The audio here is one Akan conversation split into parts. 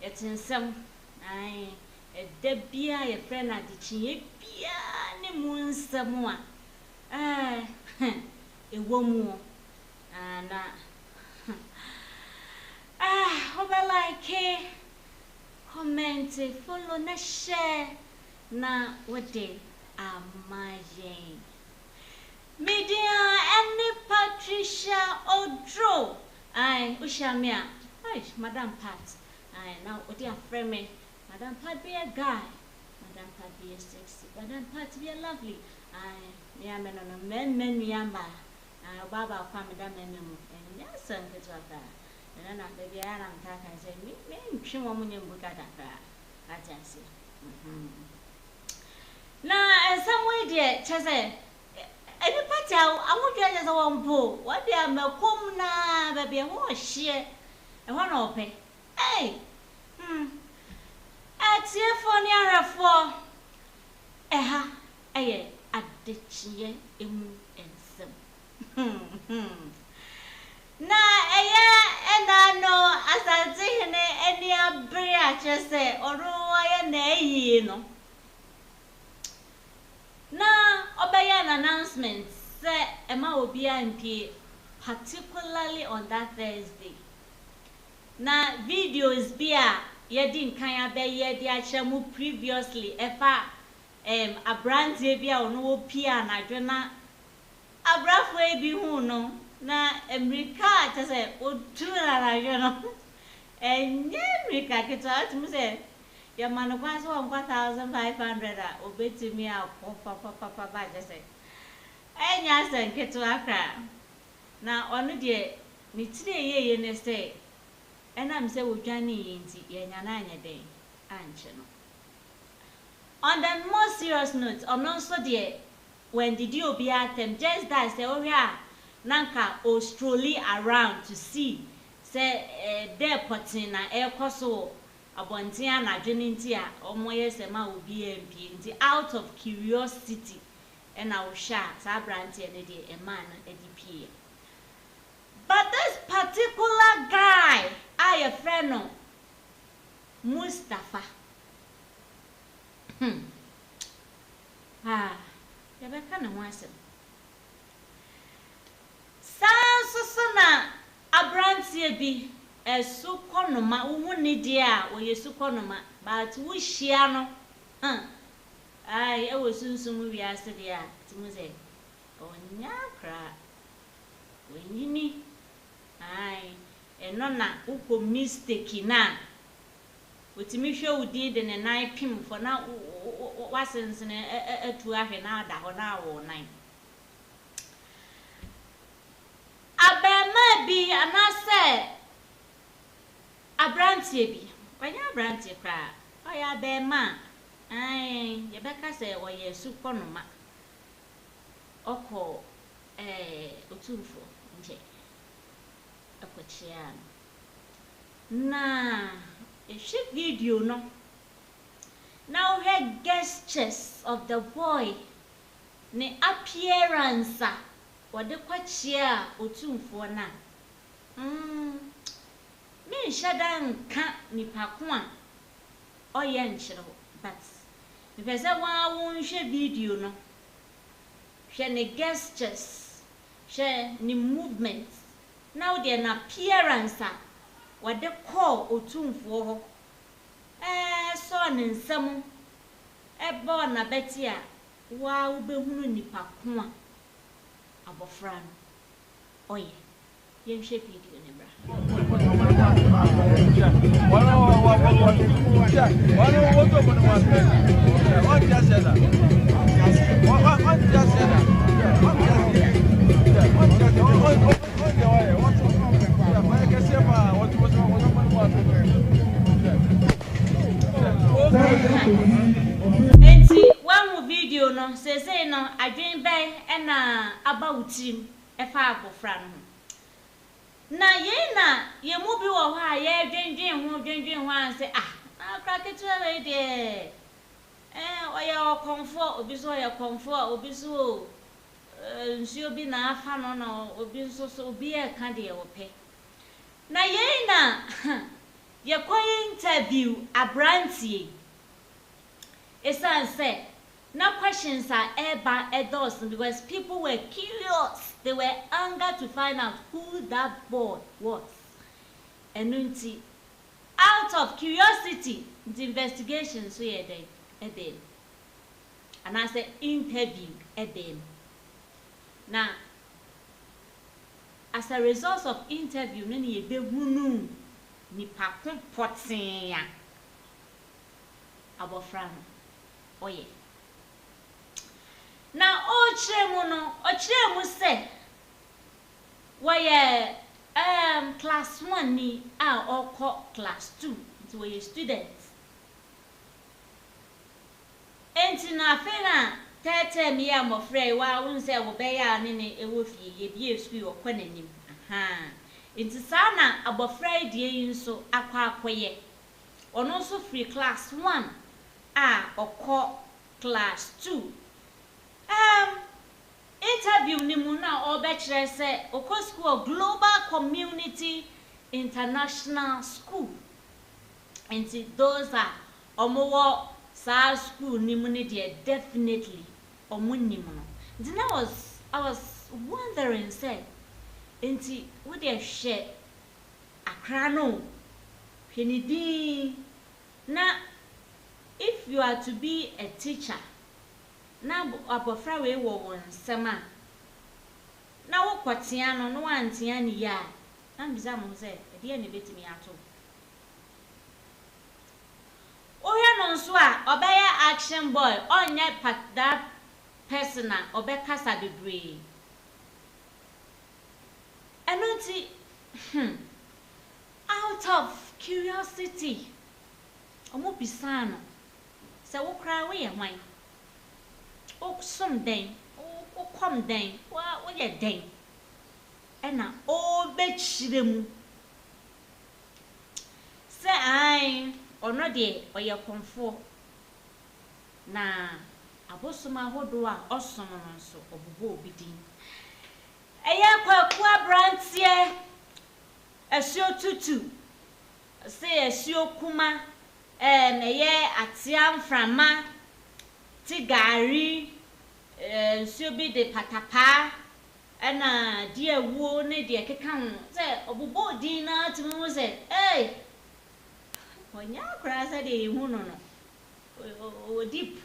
it's in some I a debia your friend at the chin bia ne moon someone a woman and hope like comment follow na share na what day my media any Patricia Odro I ushamia ay Madam Pat I now what you friend me Madam Pat be a guy Madam Pat be a sexy Madam Pat be a lovely I am on men yamba baba kwa Madam Nemu and yes and get and then baby I am talking say me she woman you book at that just na some way dear chase any party I want you as a one po what they am come na baby who share and one open hey at here for near for ADEKYE NSEM na and I know Asante any abria just say or no na obey an announcement say Emma will be MP particularly on that Thursday na videos bia yedin kan abeye dia chemu previously efa abrantie bia ono pia na dwena abrafo e bi hu no na America just say otura la dwena enye America keto me say your man was 1,500 obetimi a papa just say enya sen keto akra na onu de ni tire ye ne say enam say wodwane yinti yenya na anya den anche no. On the more serious note also there when did you be at them just that say oh yeah nanka o strolling around to see say there potting na ekoso abontia na dweninti a omoye sema obi MP nti out of curiosity and I will share sabranti and a man ADP. But this particular guy, I a friend no Mustafa. Rebecca no wase. Sana abranti bi esu konoma wo ni dia wo yesu konoma but wo hia no ai e wo sunsun wi ase dia timu ze onya kra wenyini ai eno na uko mistake na wotimi hwe udi de ne nan pim for na wasensene atu ahwe na ada ho na wo nan abema bi anase abrantie bi wanya abrantie kra oya abema ai yebeka se wo yesu konoma oko Otumfour nje akochia na a ship video no now her gestures of the boy ne appearance what the kwachia Otumfour na me shadan ka ni pakwa oye nchiro but me pese wa won hwe video no hwe ne gestures hwe ni movements now their appearance what they call Otumfour ho so nsem ebo na betia wa ubehunu nipa ko a abofra no oye ye hwe video ne bra enti one video no say no adwen ben e na abawutim e fa abofra no na ye na ye mu bi wo ha ye dwendwen ho anse akraketu we de oya comfort obi so oya comfort obi so nsi obi na afa no obi so obi e ka de wo pe na ye na ye kwa interview abrantie esan say now questions are eba edos because people were curious, they were eager to find out who that boy was. And out of curiosity, the investigation so then. And I said interview then. Now, as a result of interview, nani ebe hunu ni pakun potin ya abofra no oye. Now ochire mu say why class 1 ni or class 2 so we students. Enti na fena tete mi ya mo frɛ wa won sɛ wo bɛ ya ne ewo fie ye bi school okɔ nanim aha enti saa na abɔfra die yi nso akɔ akɔyɛ ɔno nso free class 1 ɔkɔ class 2 interview ni mu na ɔbɛkyerɛ sɛ okɔ school Global Community International School enti those are ɔmowɔ saa school ni mu ne deɛ definitely omunim no. Then I was wondering say enti wo de hwe akra no hwenidi na if you are to be a teacher na abofra we wo won sema na wo kwatia no no antia ni ya na mbiza mo say e de ne betimi ato oya no nso a obeye action boy onye that personal obekasa bebre enoti out of curiosity omo bisano se wo kra we ye hwan o som den o kom den wo ye den ena o bechire mu se ai ono de oye konfo na abosoma hodo a osom no nso obobo obidin eya kwaku abrantie esio tutu se esio kuma eye atia mframa tigari esio bi de patapa na die wuo ne de keka ho se obobo odin na timi se onya kra se de hu no o deep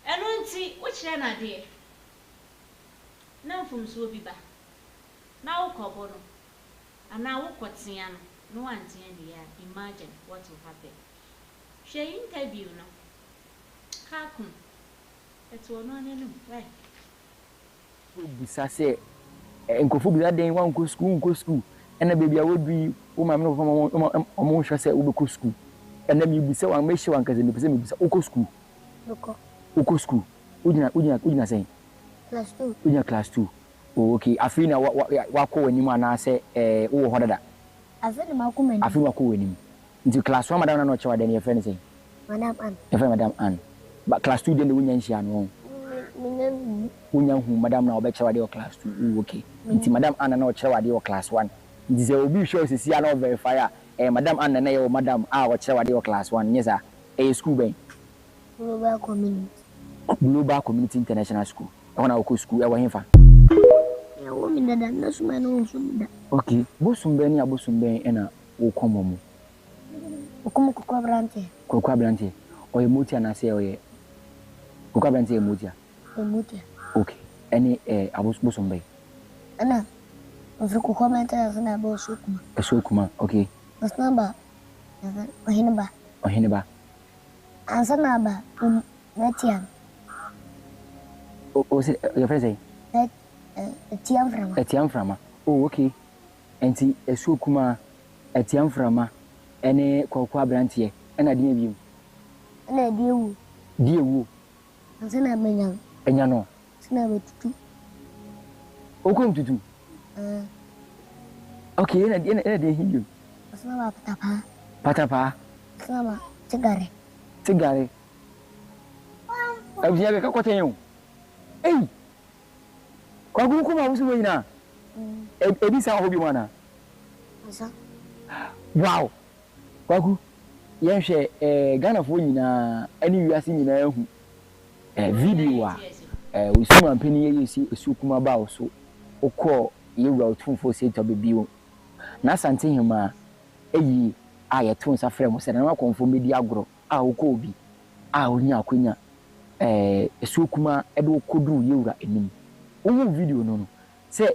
enunti wuchire na de na mfumso bi ba na ukobo no ana ukotia no antia de ya imagine what will happen she interview no kakum eto no anenu right bisa se enkofu bi da den wa nko school ena baby a wodui wo ma me no omo hwe se wo be ko school ena mi bisa wa me hye wa nkaze mi bisa wo ko school Uko school. Ujina say? Class 2. Ujina class 2. Oh, okay. Afina wako wenimu anase uwo hodada. Afina wako wenimu. Afina wako wenimu. Nti class 1 madam na no chewa deni efre ni say? Madam Ann. Efre Madam Ann. But class 2 deni wunya nhia no. Wunya hu madam na obechewa de class 2. Okay. Nti Madam Ann na no chewa de class 1. Nti say obi show sisi na verify Madam Ann na ye madam wo chewa de class 1 nyesa school ben. Global Community International School. I want to school. I want him for. Okay. Bosumbe ni abosumbe ena okomomo. Okomo kokwa brante. Kokwa brante. Oye mutia na se oye. Kokwa brante mutia. Mutia. Okay. Any bosumbe. Ana. Ofi kokwa brante na bosukuma. Esukuma. Okay. Osnaba. Ohineba. Ohineba. Ansanaba. Netiam. Oh, your friend say? Etiam frama. Oh, okay. Enti esukuma etiam frama ene kokwa brantie ena de biu. Ena diewu. Diewu. Ansana menyan. Enya no. Sina betutu. Okom tutu. Okay, ena de hiu. Asana patapa. Patapa. Asana tigare. Tigare. Abia be ka koten yo. Ei. Kwa gugu kuma wusu wina. Ebi sa hobi mana. Asa. wow kwaku yɛhwɛ Ghana fo nyinaa ɛne wiase nyinaa ehu video a osuma mpani yɛ si esukuma ba wo so okɔ yewura Otumfour say to be o na Asante hima eyi a yɛto nsa frɛ mo sɛ na makonfo medi agoro a okɔ obi a onya akonya esukuma ɛde okodu yewura enim wo video no sɛ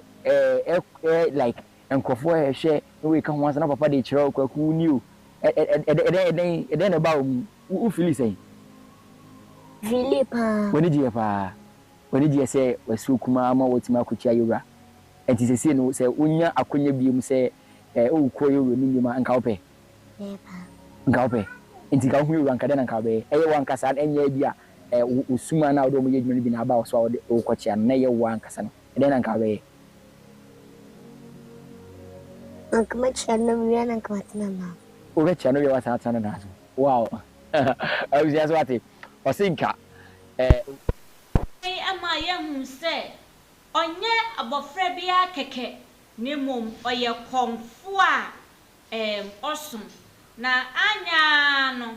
like enkrofo hwɛ we ka ho ansa na papa de kyerɛ kwaku ni o eden na ba wo feel say Philippa wani die sɛ wasukuma ama wotima akokia yewura enti sɛ no sɛ onya akonya biem sɛ okɔ yewura ni ma nka wopɛ nka wopɛ enti ka ho yewura nka de na nka be ɛyɛ wankasa enya bi a usuma na odo mo yedwuma no bi na aba so a okɔkia na yɛ wankasa no eden na nka be Ankama channel ya na kamatana ma. Obe channel ya wasa atana na so. Wow. Awusia so ate. Osinka ama ye hu se onye abofra bia keke ne mom oye konfo a osum na anya no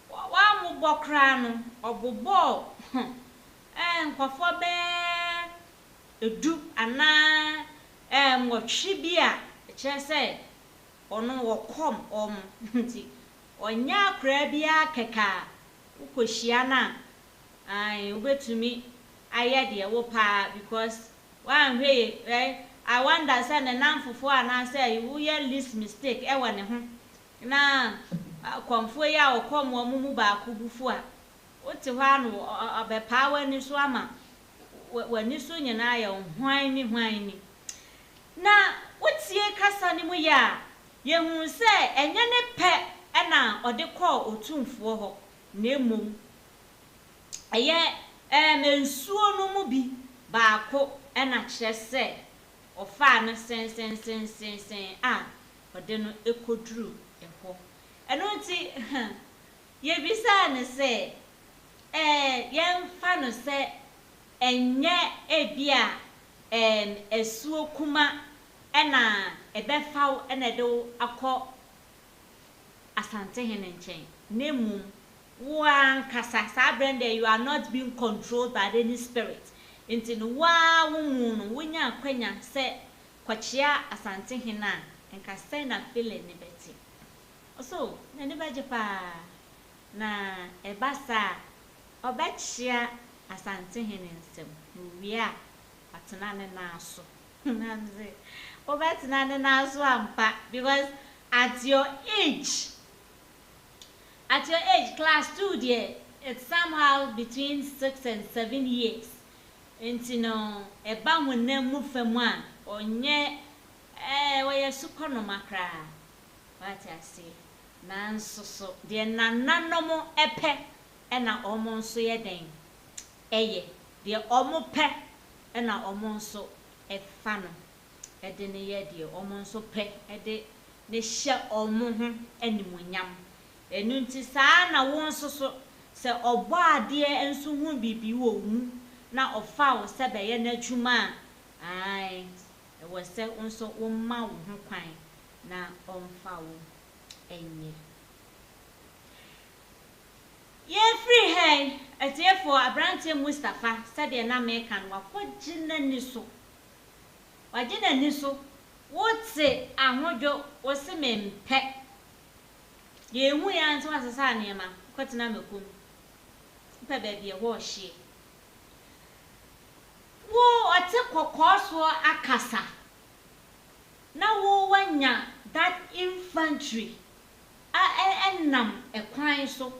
wa mu bokra no obobo nkofo be edu ana nwotwe bia kyerese ono wokom nti onya akra bia keka ukohia na ai ubetumi ayede wo pa because one way I wonder say na namfofo ana say you hear list mistake e wone ho na konfo ya okom wo mu ba akubufu a wote ho ano obepa wani so ama wani so nyina ya hwan ni na wotie kasa ni mu ya yehu se enye ne pe na ode kɔ Otumfour ho na emom eye mensuo no mu bi baako na kyerɛ sɛ ɔfa no sen a ɔde no ekoduru ɛhɔ ɛno nti ye bisa ne sɛ yɛmfa no sɛ enye ebia esuo kuma na ebefaw na de akɔ Asante hene nchen nemum wan kasa sa brand you are not being controlled by any spirit into no wa wumu no wonya akwanya se kwachia Asante hene a enka se na feeling ne beti so na ne baje pa na ebasa obachia Asante hene nsem wi a atena ne na so nanze obetena ne na so ampa because at your age, class 2 there, it's somehow between 6 and 7 years. And you know, a bang when they move from one, or nye, where you sukono makra. What I say, nan so, dear nan no more epe, and I almost so ye dang. Dear almost pe, and I almost so a funnel. A dinner ye dear, almost so pe, a day. Ne hye omo ho animonyam enu nti saa na won so se obo ade enso hu bibi wo mu na ofa wo se be ye na adwuma ai e wo se onso wo ma wo ho kwan na omfa wo enye ye free hey etiefo abrante Mustafa said de na me kan wa kogina ni so wagina ni so wote ahojo wose mempe ye hu ya nti wasesa ne ma kwetena mekom pe ba bia wo hye wo ate kokoso akasa na wo wanya that infantry enam ekwan so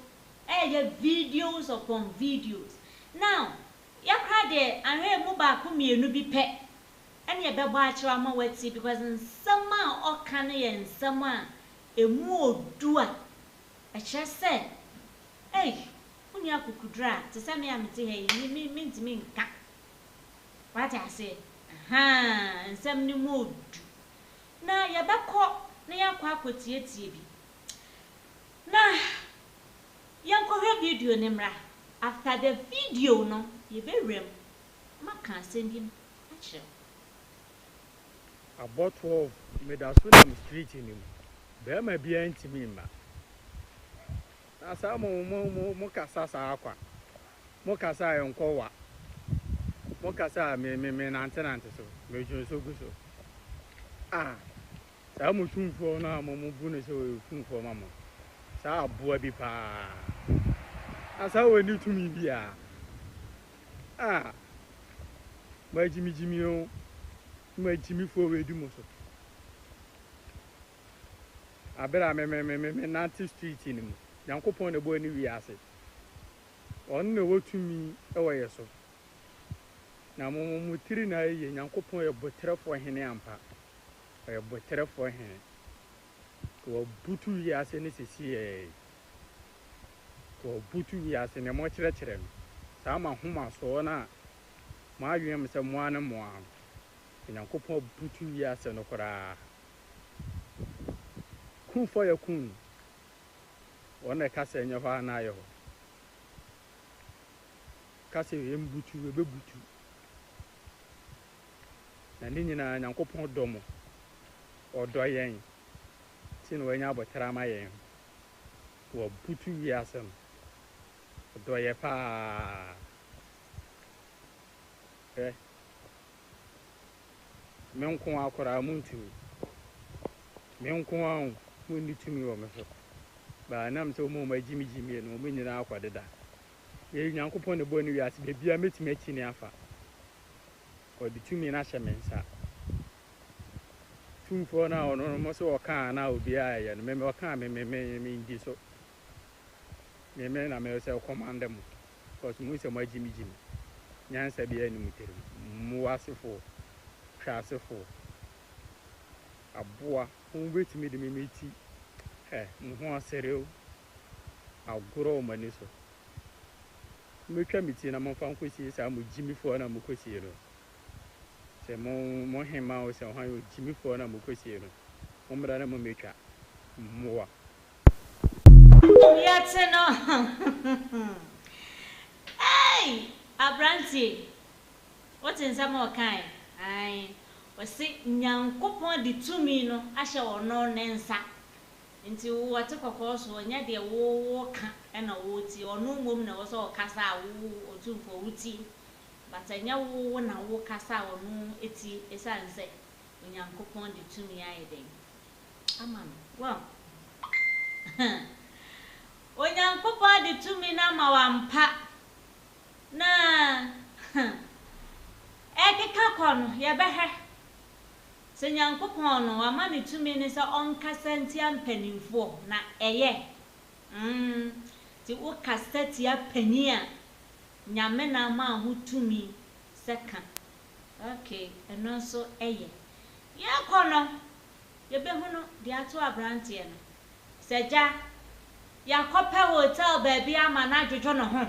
videos upon videos now yakra de anwe mu ba ko mienu bi pe and ye bebo achira ma wati because nsem a oka ne ye nsem a emu odu a eche se uni akukudra te se me amete he mi ntimi nka what I say nsem ni mu odu na ye beko na yakwa akotietie bi na yanko video ne mra after the video no ye be rem maka asembim achiro about 12 Medasuna street in him. be ma bia ntimi mba na sa mo kasa sa akwa mo kasa yonkwa mo kasa me nante so me jun so gu so sa mo Otumfour na mo bu ne so Otumfour mama sa aboa bi pa asa woni tumi bia ma jimi o ma jimi fo we di mo so abera me nante street ni mo Yankopon ne bo ni wi ase on ne wotumi e wo yeso na mo tiri na ye Yankopon ye botrefo hene ampa ye botrefo hene ko butu wi ase ne sesi ko butu wi ase ne mo kire no sa ma homa so na ma adwen me se mo an mo an Yankopon butu wi ase no kora kun fo ye kun ona kasa nya fa na yo kasa ye mbutu we bebutu na ni nyina Yankopon domo odo yen tin we nya botara ma yen wo butu wi asem odo ye pa menkon akora muntu menkon an munni tumi wo me so ba nam so mo ma jimi no mo nyina akwa deda ye Yankopon ne bo ni wi ase bia metime achi ni afa o di tumi na hye mensa Otumfour na ono mo so oka na obi aye no me oka me ndi so me na me se command them because mo se ma jimi nyansa bia ni mutere mo wasefo hwasefo aboa mo betimi de me meti mo asereo agoro mani so metwa meti na mo fa nkosi sa mo jimi fo na mo kosi no se mo hema o se ho yo jimi fo na mo kosi no mo mra na mo metwa moa yate no hey abranti what in some kind ai wasi Yankopon di tumi no ahye ono nensa nti wo te kokoso nya de wo ka na wo ti ono mom na wo so kasa wo Otumfour wuti batanya wo na wo kasa ono eti esanse Yankopon di tumi aye den aman wow Yankopon di tumi na mawampa na ekeka kono ye behe se Yankopon no amani tumi ni se onkasa ntia mpanimfo na eye ti wo kasa tia pani a nyame na ma ho tumi seka okay eno so eye ye kono ye behu no de ato abrante no seja ya kope hotel baby ama na dwodwo no ho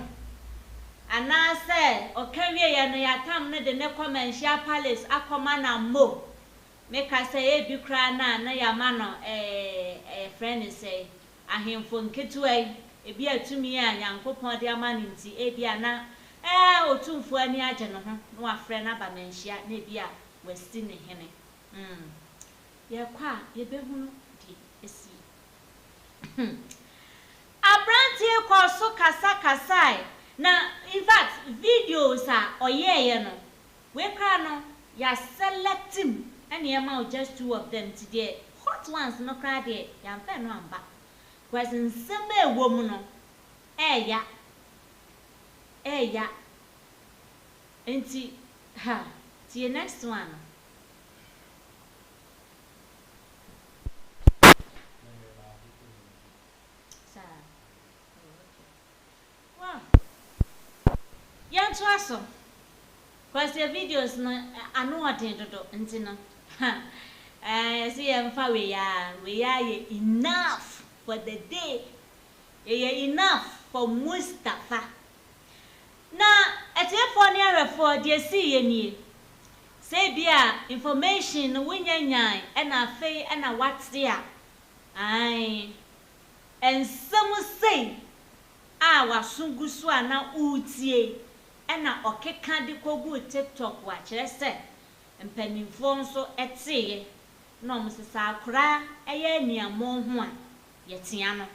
ana se okawie ye no ya tam ne de ne commercial palace akoma na mo meka say e bi kra na ya ma no friend say ahemfo nketua e bi atumi a Yankopon de ama ne nti e bi ana Otumfour ani age no ho no afre na ba menhia na bi a wasti ne hene ye kwa ye behu no di esi abrantie koso kasa na in fact videos a oyeye no we kra no ya select him and yema just two of them today hot ones no kra de ya mfa no amba kwase nsem ewom no eya enti ha see next one sa wow yan to aso kwase videos no anu odin dodo enti no see emfa we ya enough for the day enough for Mustafa na etefo ne arefo de si ye nie say bia information wunyanyan na afei na wate a ai ensem sei a wasungusu ana utie na okeka de kogu TikTok wa kire se mpanimfo nso eteye no musisa akra eye niamo ho a yetia no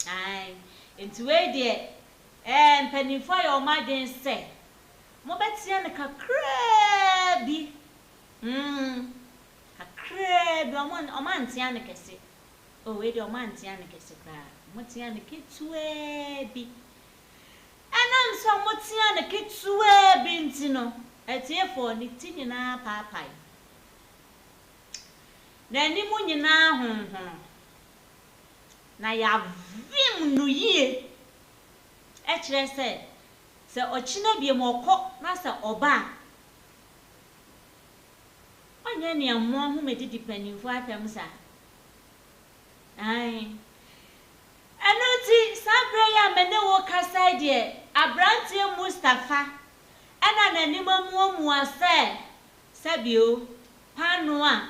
ai enti we de mpanimfo ya omaden se mo betia ne kakra bi kakra bi omantia ne kese o we de omantia ne kese kra mo tia ne ketue bi anam so mo tia ne ketue bi ntino etiefo ni ti nyina paapai na ni mu nyina honhono na ya vim no yie kire se ochina bie moko na se oba onye ne ammo ho medidi panimfo apem sa ai anoti sabre ya mene wo kasa de abrantie Mustafa ana nanimamu mu ase sabio pano a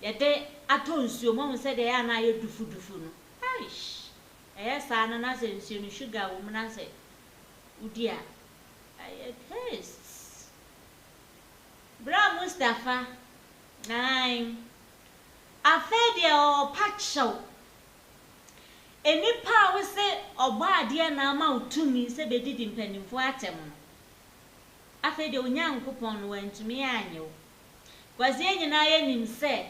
yede atonsuo mo se de ya na ye dufu no aish sa na se nsuo no sugar wo na se udia I taste bra Mustafa nine afede o pacho enipa we se oba ade na ma utumi se bedidi mpanimfo atem afede onyankopon no wantumi anyew kwazi enyina ye nim se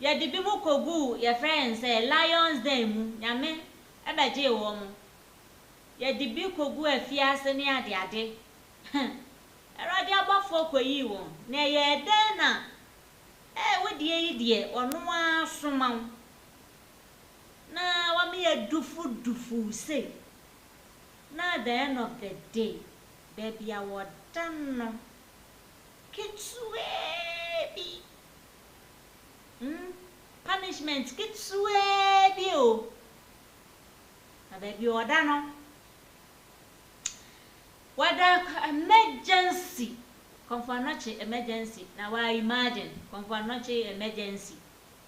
ya de bi mu kogu ya friends lions den mu nyame ebeje wo mu ya de bi kogu afiase ne ade erade abafo koyi wo na ye den na wodi yi de ono asoma na wa me ya dufu say na at the end of the day baby I was done kitsuebi punishment kitsuebi o na baby odano whether emergency confirmatory emergency na wa imagine confirmatory emergency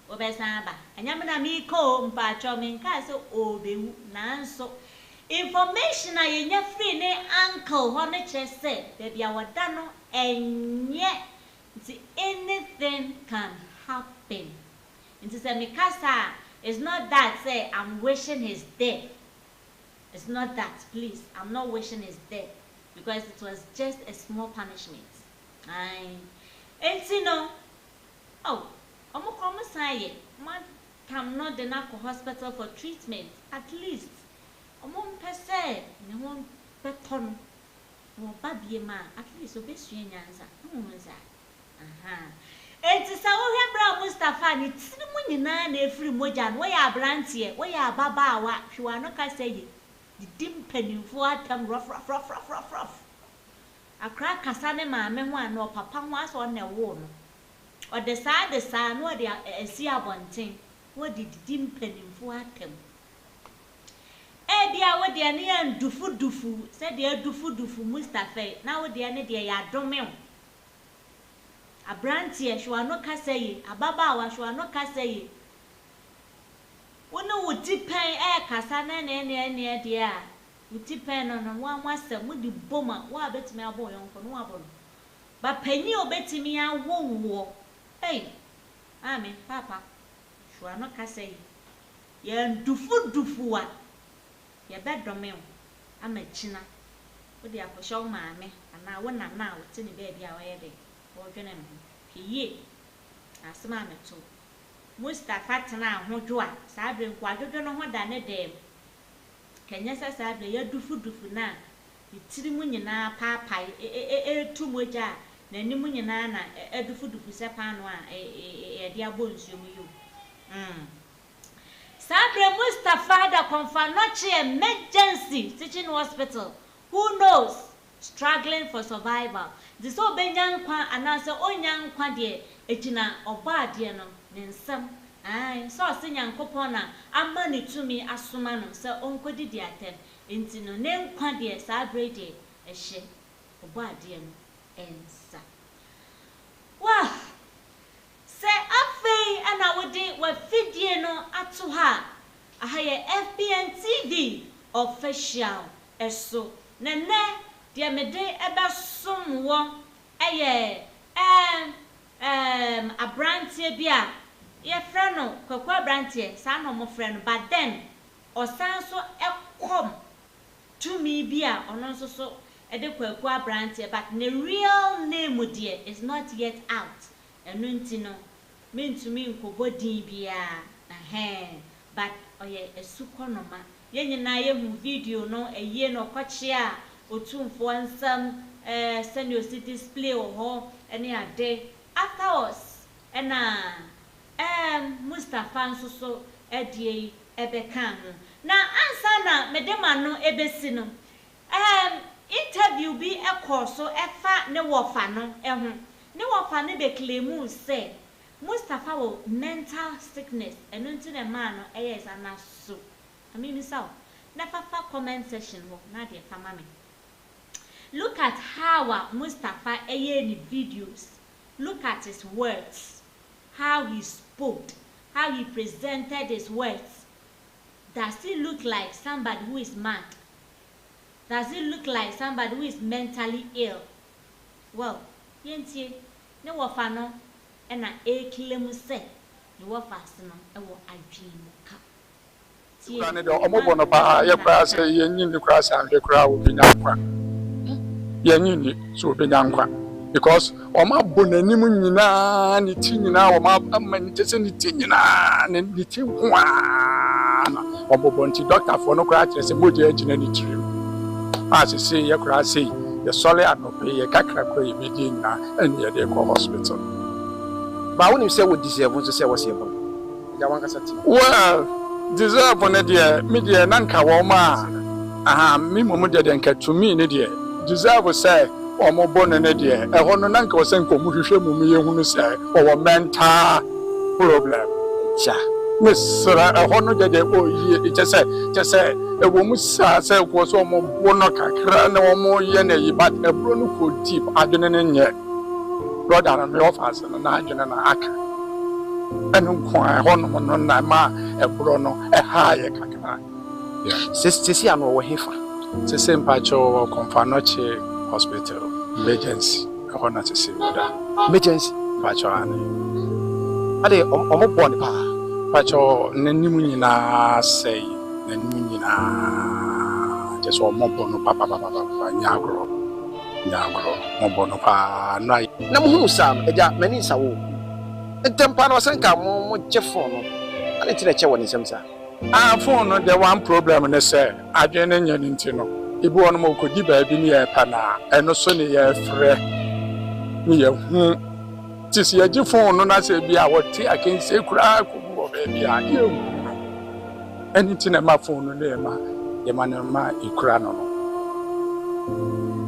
obesaba anyame na mi ko mpacho menka se obewu nanso information na yenya free ne uncle ho ne chese baby awada no enye nti anything can happen nti se mikasa it's not that say I'm wishing his death. It's not that, please. I'm not wishing his death because it was just a small punishment. And you know, oh, I'm come say man come not the hospital for treatment at least. Per se, no one beton or baby ma at least obesue nyanza. Enti sa wo hebra Mustafa ni tinimu nyina na efiri moja no ya abrantie wo ya babaawa hwa no ka sey didim panimfo atam rough akra kasa ne maame ho ana papa ho aso na wo no o de sa no de esi abonten wo didim panimfo atam dia wo de ne ya dufu se de dufu Mustafa na wo de ne de ya dome abrantie hwa no kasa yi ababaawa hwa no kasa yi wona wotipen kasa na ne de a wotipen no wa mwasem mudi boma wa betimi abo yonko no abo ba panyi obetimi awowo amen papa hwa no kasa yi ya dufu a ya bedome amachina wodi akosho maame ana wona na wotini baabi a wayede wodwene no kiye asema meto Mustafa tena ahojo a saabre nkwadwodo no ho da ne dem kenya saabre ya dufu na itiri mu nyina paapai etu moja na nimu nyina na edufu se pano a de abonsuo mu yo saabre Mustafa da confirmatory emergency teaching hospital who knows struggling for survival this obenyan kwa anase onyan kwa de ejina oba de no nsem so se nyankopon na ama ne tumi asoma no se onkodidi atem enti no ne nkwa de sa brede ehye oba de no ensa wa se afei ana wodi wa fidie no ato ha ahaye FPNTV official eso nene dia mede ebe somwo eye abrantie bi a ye frɛ no kwakwa abrantie saa no mo frɛ no but then osan so ekom tumi bi a ono nso so ede kwakwa abrantie but the real name there is not yet out enu nti no mentumi nkobodin bia but oye esukonoma ye nyina ye hu video no eye no koche a Otumfour nsam senior city display ho ene ade afterwards ena Mustafa nso so edie ebeka ho na ansa na medema no ebesi no interview bi ekoso efa ne wofa no eho ne wofa ne be claim say Mustafa wo mental sickness eno nti ne man no eyes anaso amimi saw na fafa comment section ho na de fama me. Look at how Mustafa any videos. Look at his words. How he spoke. How he presented his words. Does he look like somebody who is mad? Does he look like somebody who is mentally ill? Well, yentie ne wofa no na claim say ne wofa no ewo adwin ka. Kwane de omobono pa ye kra say yenyi ni kra say anhwe kra obinya kwa. Yenyi ni so obinya nkwa because oma bonanim nyina ni ti nyina oma amantese ni ti nyina ni ti kwa na obobonti doctor for no kra kire say moje agina ni tirim as say ye kra say ye sole anope ye kakra kra ye bedi na ene ye de ko hospital ba woni say wo deserve so say wo say bon ya wan kasa ti well deserve ne de me de nanka wo ma aha me momu de nka to me ne de deserve say omo bon ne de e ho no nanka wo say nkomu hwehwe mu ye hunu say o mental problem cha Mr. Hono de ye just say e wo mu sa say ko so omo bono kakra na omo ye na yi but e bro no ko deep adwene ne nye brother na me offers na adwene na aka enu kwa hono no na ma e bro no e ha ye kakra yeah sisi ano wo hefa sisi mpacho Konfanoche hospital emergency hono sisi da emergency mpacho ani ade omo bon pa pacho nanimu nyina sei nanimu nyina just omo bon papa nyagro mo pa na mo hunu sam eja mani sawo entempa na wasanka mo je phone no ane tire che woni sem sa phone no the one problem ne say adwene nya ni nti no ibi wono mo kodi ba bi ni e pa na eno so ne ye frɛ ni ye hu tisi ye ji phone no na say bi a wote akense kura ko baby you anything na my phone no ma ye ma ikura no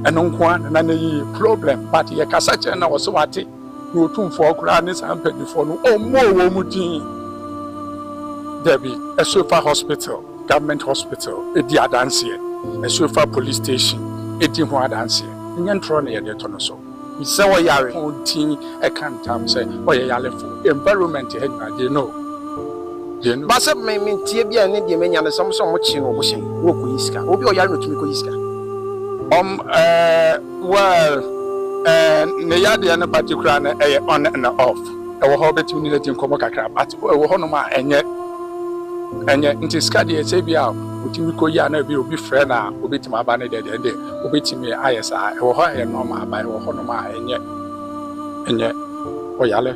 eno nko na na yi problem but ye kasa che na wo so wate no Otumfour kura ne san pedifo no omo wo mu din Debbie a Sofa hospital government hospital e di adanse a Sofa police station e di ho adanse nyantro na ye de to no so se wo yare on tin e kan tam say wo ye yale for environment he na dey no ba se me tie bia ne de menya ne som mo chi no bo hyen wo ko yiska obi o yare no tumi ko yiska well ne yade na particular na on and off e wo ho betimi ni tin komo kakra but e wo ho no ma enye nti skadi e se bia otimi ko ya na bi obi frɛ na obetimi aba ne de obetimi ayesa e wo ho e no ma aba e wo ho no ma enye o yale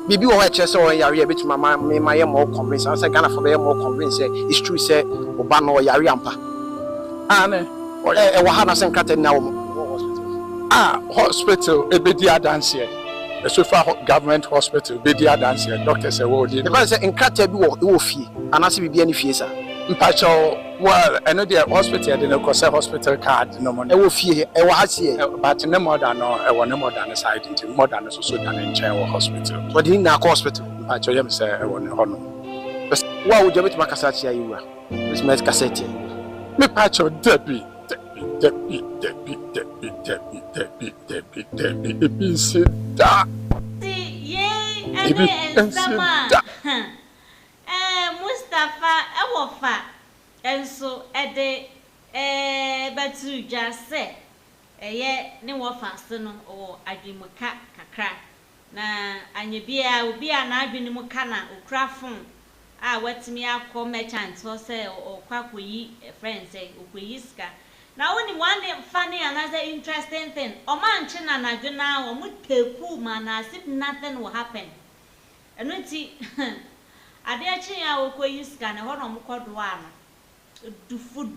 bibi wo che se o yare e betuma me ma ye mo convince say Ghana for be more convince it's true say oba no yare ampa ane e wo ha na se nkata na wo hospital e be di adanse e Sofa government hospital be di adanse doctor say wo di because say nkata bi wo fie anase bibi ani fie sa mpacho well eno the hospital de no kose hospital card no mo e wo fie e wo hasie but ne modern no e wo ne modern side nti modern so dan nchen wo hospital but in na hospital mpacho yem say e wo ne hono wa wo jabet makasa chia yiwa this met cassette me pacho Debbie ebisi da ye ensama Mustafa ewofa enso ede batru jase eye ne wofa se no o adwimuka kakra na anye bia obi a na adwene mu kana okra phone a watimi akọ merchant so say okwakoyi friends say okoyi ska na woni one funny another interesting thing o man che na adwena o mu teku man as if nothing will happen eno ti ADEKYE ya okoyi ska na ho no mkodo ana dufu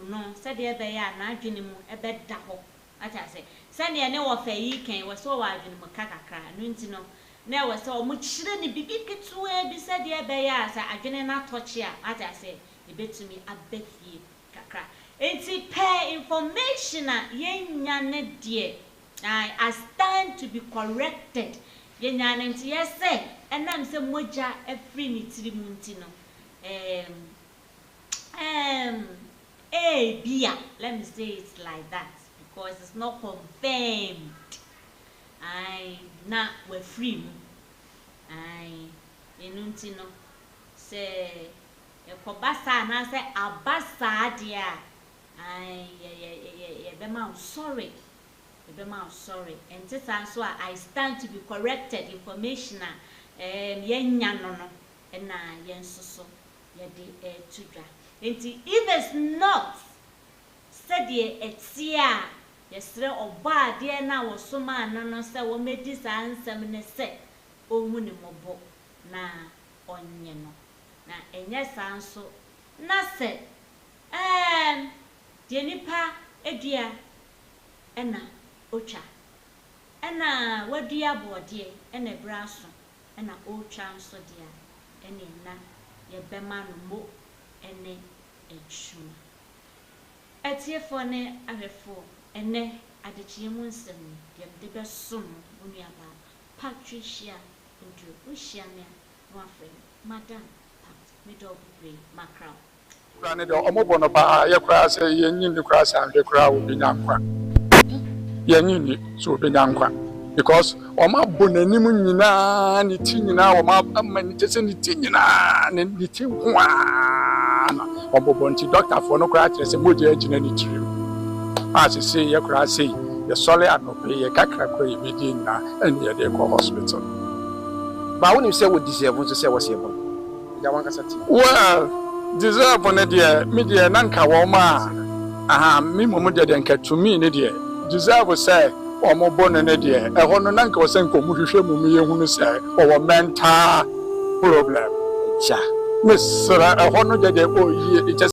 no say de be ya na adwene mu ebe da ho acha say sani ene wo fa yi kan wo so wa adwene mu kakakra no nti no na wo se o mu chire ni bibi ketua bi se de be ya sa adwene na toche a acha say e betumi abefie kakra enti pay information a yenya ne de I stand to be corrected yenya ne nti yese enam se moja every ni tiri mu nti no bia let me say it like that because it's not confirmed. Na we free. Enunti no say ekobasa na say abasa dia. I'm sorry. Sorry. And this answer I stand to be corrected information yenya no na yensoso yede tudra. If it's not said ye etia yesre oba de na wo soma no se wo medi sansem ne se ohu ne mobo na onye no na enye sanso na se de nipa edua ena ocha ena wadua bode ena braso ena ocha nso dia ena na ye bema no mo ene echuma etiefo ne ahwefo ene ADEKYE mu nsem de be som onuaba Patricia Odu Ushia me no afre madam pat me do pray macra Rane de omobo no pa ye kra se ye nyi ni kra sa hwe kra obi nyankwa ye nyi ni so obi nyankwa because oma bonanim nyina ni ti nyina oma amani tese ni ti nyina ni ti kwa na obobo nti doctor for no kra kire se moje agina ni tiri as say ye kra say ye sole anope ye kakra kra ye bedi na and ye dey go hospital ba woni say we deserve so say we say bon ya wan kasa ti well deserve na dia me dia nanka wo ma aha me momo dia nka to me ne dia deserve say omo bon ne dia e ho no nanka wo say nko mu hwehwe mu me ye hunu say o mental problem cha Miss Sarah, I want to get